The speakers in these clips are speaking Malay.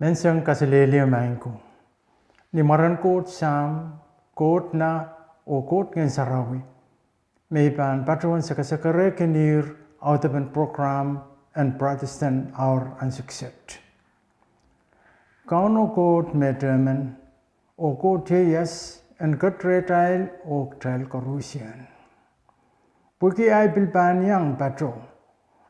Mention kaselelia mainku. Ni maran kot sam, kot na o kot ngen sarawi. Maypan patron sakasakare kenir out of an program and Protestant our unsuccess. Kauno kot meterman o kot yes and cut retail o trail corrosion. Puki ay pilpan yang patro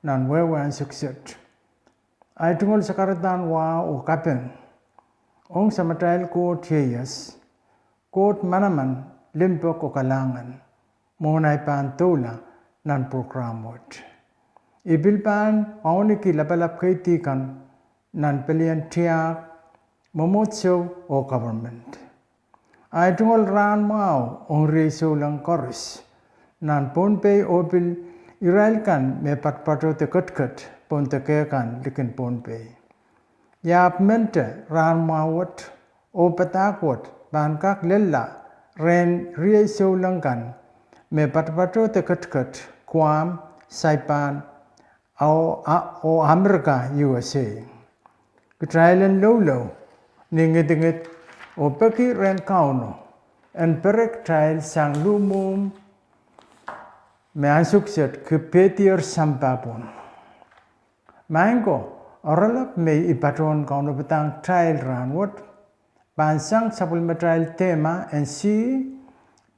nan wewe unsuccess. Ay tungol sa karatan wa o kapen. Ong sa material ko tiyas, kot manaman limpok o kalangan, monay pantula nan programot. Ibilpan auniki lapalap kaitikan nan pelian tiyak momotso o government. Ay tungol ran mau ong reso lang koris, nan ponpay opil iralkan me patpato te kat ponte kekan likin ponpay. Yap mente ran mawat o patakot bankak lella ren reso langkan me patpato te kat kwam saipan o Amerika USA. Ketrailan lolo ningit o peki ren kauno en perek trail sang lumum me ansukset ke petier sampapon. Mangko oralap me ipatron kauno betang trail ranwot bansang supplementary tema and si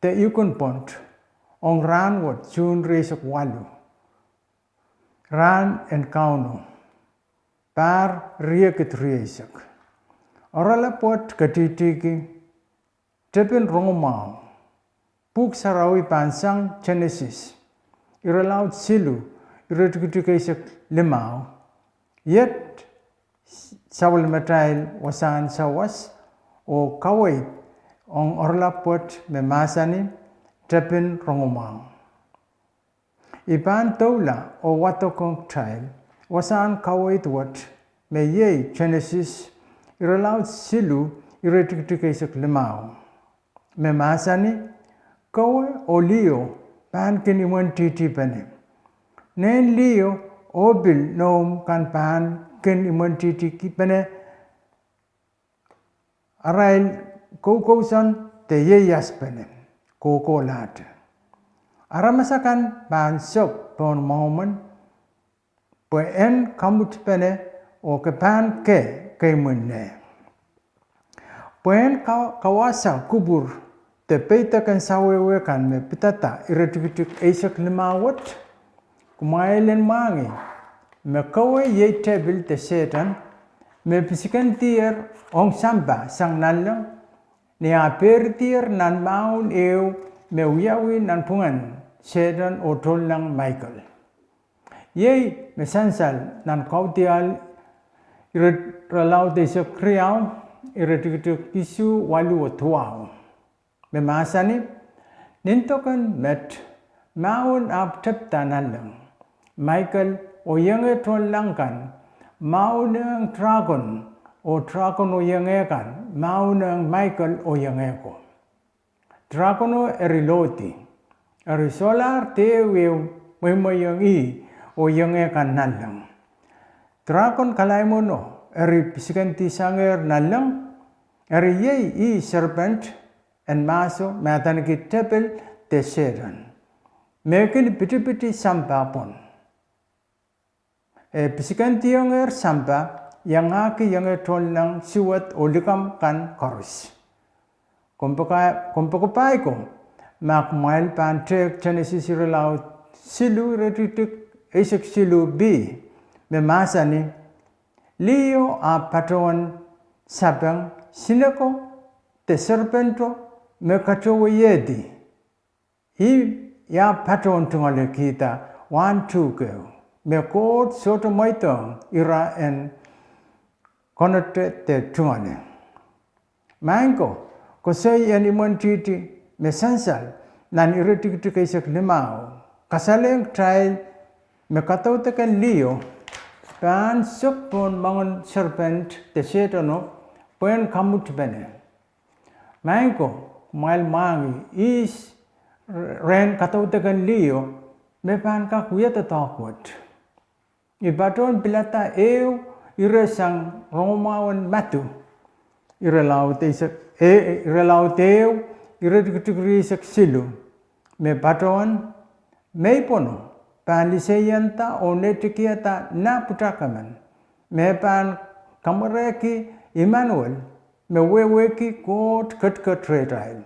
te yukun pont ong ranwot jun resok walu ran and kauno par rieket resok oralap pot katitiki tepin rongomau puk sarawi bansang Genesis iralaut silu iretukisek limau yet sawal matail wasan sawas o kawai ong orlapot memasani tepin rongomang. Ipan taula o watokong trail wasan kawai tuwat me ye Genesis iralaut silu iretukisek limau. Memasani kawai o leo pan kiniwan titi pane. Nen leo obil nom kan pan ken imentiti kipene arail kokosan te yeyas pene koko lat aramasakan pan sok pon moment po en kamut pene o ke pan ke munne po en kawasa kubur te peita kan sawewe kan me pitata iretukituk eisak limawat kumailen mangi me kawe ye table te setan me pisikan tier ong samba sang nalang ni aper tier nan maun eu me wiawi nan pungan setan o tolang Michael ye me sansal nan kautial iret ralau te so kriau iretukituk isu walu o tuau me masani nintokan met maun ap tep tanalang Michael o yange langkan maunang dragon o dragon o yange kan maunang Michael o yange ko dragon o eriloti erisolar te wemayang i o yange kan nalang dragon kalaimono eri pisikanti sanger nalang eri yei i serpent en maso mataniki tepel te sedan mekin piti sampapon pisikanti yang sampa yang aki yang tolang siwat olikam kan korus. Kompokai ko mak mail pan tek Genesis iralaut silu retitik esek silu B memasani leo a patron sabang sinako te serpento me kacowo yedi hi ya patron tungale kita 1-2 go me kot soto moitong ira en konote te tungane. Mangko ko say en imentiti me sansal nan iretik isak limau kasaleng trail me katau tekan leo pan sopon mangon serpent te setono pen kamut bene. Mangko mail mangi is ren katau tekan leo me pan ka kuyata takwat. Ibaton pilata eu ira sang Romawan matu ira lauteu ira dikri sak silu me patawan me pono pan liseyanta o netikiata na putakaman me pan kamareki Emmanuel me weweki kot kat trail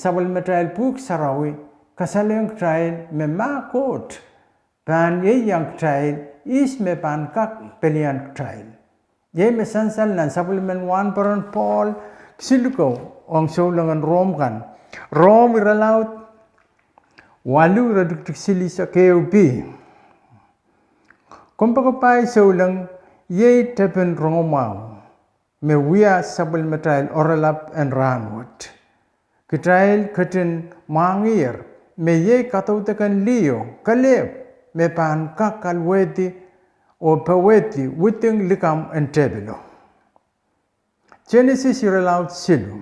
sabal metrail puk sarawi kasaleng trail me ma kot pan ye yang trail is me pan kak pelian trail ye me sansal nan supplement 1 peron Paul siluko ong solangan Rom kan Rom iralaut walu raduk sili sa KOP kompakapai solang ye tepen Romau me wia sabal metrail oralap and ranwat kitrail katin mangir me ye katautakan Leo Kaleb me pan kakal wedi o paweti witing likam and tebelo Genesis iralaut silu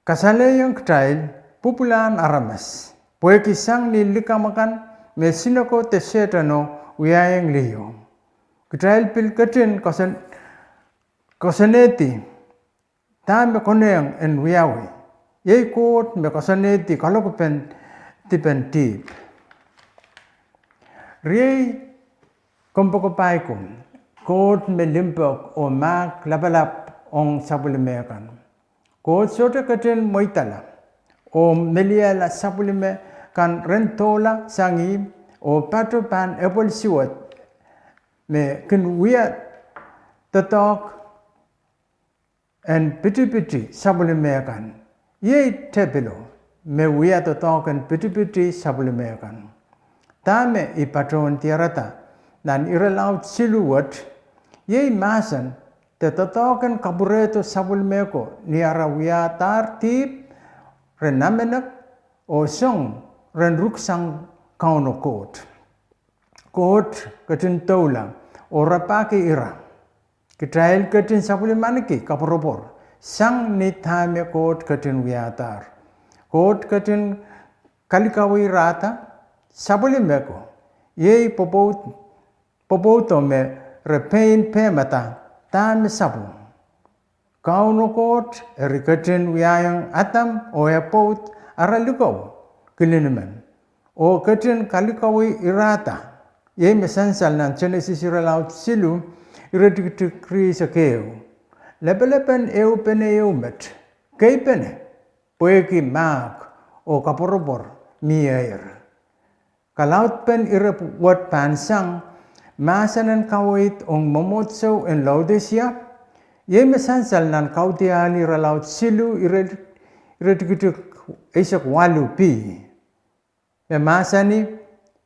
kasale yang kitrail pupulan aramas poeki sang ni likamakan me sinoko te setano wiayang Leo kitrail pil katin kosaneti tam me koneng en wiawi ye kot me kosaneti kalokupen tipen tip Riei kompokopaikum kot me limpok o mak labalap ong sabulimekan kot sote katen moitala o meliala sabulime kan rentola sangi o pato pan apple siwat me kin wia tatok and piti sabulimekan ye tepilo me wia tatok and piti sabulimekan Tame I patron tiarata dan iralaut siluat ye masan te totokan kabureto sabul meko ni arawia tartib renamenak o song ren ruksang kauno kot katin tola o rapake ira kitrail katin sabul maniki kaporopor sang ni tame kot katin wiatar kot katin kalikawi rata Sabulimeko, ye popoto me repain pemata tam sabu. Kauno kot erikatin wiayang atam o yapot aralukaw kiliniman. O katin kalikawi irata, ye mesansal nan Genesis iralaut silu iratikri sa keo. Lepelepen pene met, kay pene, poeki mak o kaporobor miyair. Kalaut pen irap wat pansang masanan kawait ong momotso en Laodicea ye mesansal nan kautiani ralaut silu iratikituk isak walu pi me masani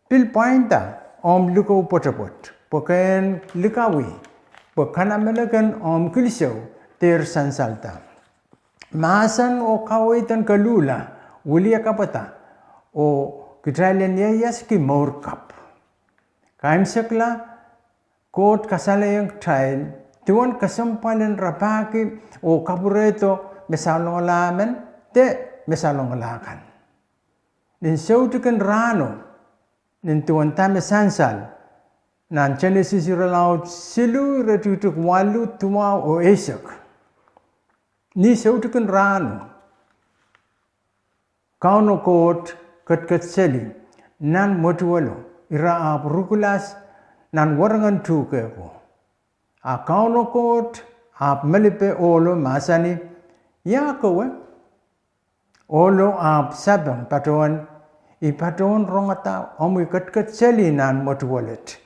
pil pointa om luko potapot poken likawi pokana melakan om kilso ter sansalta masan o kawaitan kalula wulia kapata o Kitrailen yas ki more cup. Kaim sekla kot kasalayang trial tuan kasampalan rapaki o kabureto mesalong alaman te mesalong alakan. Nin sautukan rano nin tuan tame sansal nan Genesis iralaut silu retutuk walu tuma o esak. Ni sautukan rano kauno kot kat seli nan motualo ira ap rukulas nan warangan tuke ko a kauno kot ap melipe olo masani ya kowe olo ap sabang paton I paton rongata omu kat seli nan motualet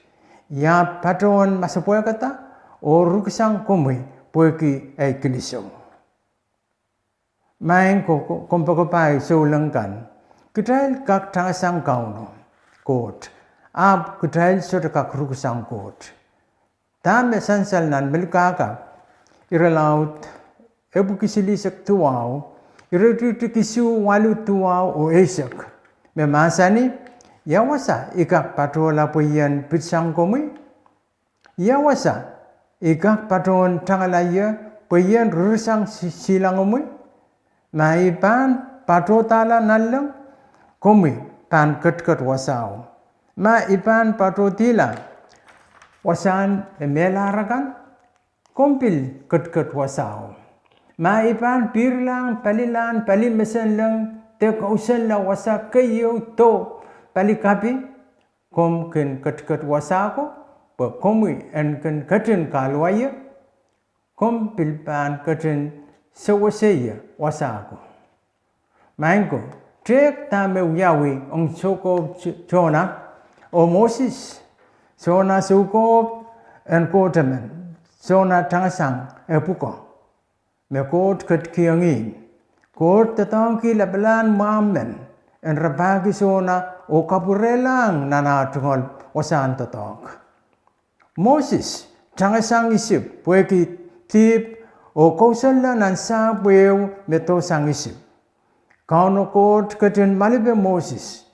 ya paton masapoy kata o ruksang komui poeki ay kiliso main ko kompakopay sulangkan Kitrail kak tangasang kauno kot ab kitrail soto kak rukusang kot tame sansal nan melukaka iralaut ebu kisilisak tuwaw iratutu kisu walu tuwaw o esak me masani yawasa ikak patrola poyan pitsang komui yawasa ikak patron tangalaya poyan rusang silang omui maipan patrotala nalang Komi pan kat wasaw. Ma ipan patotila wasan melarakan kompil ket wasau ma ipan pirlang palilan palimesen lang te kausen la wasa kayo to palikapi kom ken ket wasako pe komui en ken keten kalwaya kom pilpan keten sewasaya wasako mangko trek tame yawi ong soko Jonah o Moses Jonah suko en kotamen Jonah tangasang epuko me kot ket kiangin kot tatang ki labelan mamen en rabagi Jonah o kapurelang nana tungol wasan tatok Moses tangasang isip pueki tip o kausala nan sa pueu meto sang isip kauno kot ketin malibe Moses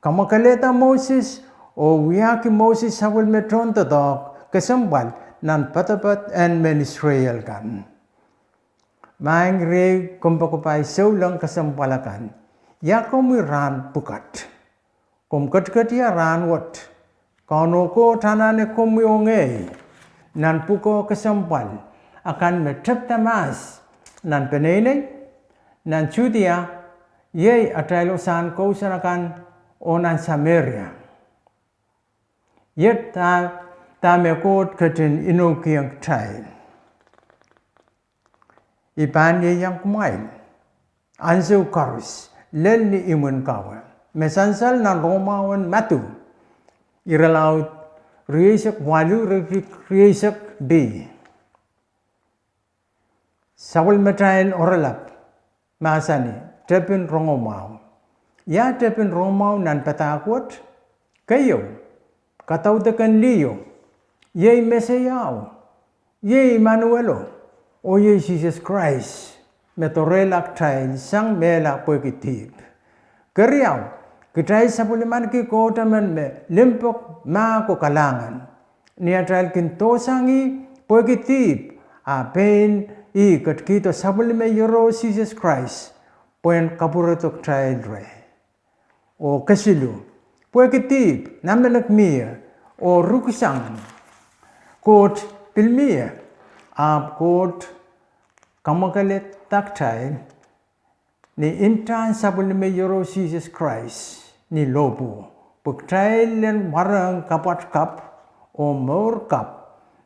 kamakaleta Moses o wiaki Moses hawal metron tatok kesambal nan patapat en men Israel kan maing re kumpakupai seulang kesempalakan ya komiran pukat ket ya ran wat kauno ko tanane komionge nan puko kesempal akan metep tamas nan penene nan Judea ye atailosan kausanakan onan Samaria yet ta mekot ketin inokiang trai ipan ye yang kumain ansu karus lelni imun kawa mesansal na romawan matu iralaut riesak walu riesak b sawal metain oralap masani tepin rongomau ya tepin romau nan patakot kayo katau tekan liyo ye mesayao ye Emmanuelo o ye Jesus Christ metorelak trai sang mela pokitip keriau kitai sapuliman ki kota men me limpok ma ko kalangan niatral kintosangi pokitip a pen i kat kita sapulime yoro Jesus Christ poen kapuratok trai re o kasilu pokitip namelak mia o rukusang kot pilmia ab kot kamakalet taktai ni intan sabulime yoro Jesus Christ ni lobu puktrailen warang kapat kap o mor kap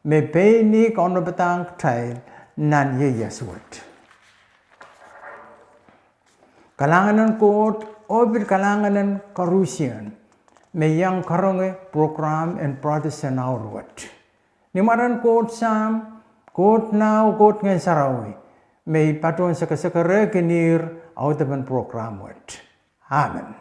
me pe ni kono betang trai nan ye yaswat kalanganan kot obil kalanganan karusian me yang karonge program and Protestant outward nimaran kot sam kot now kot ngen sarawi may paton sa kasakare kinir out of an program word amen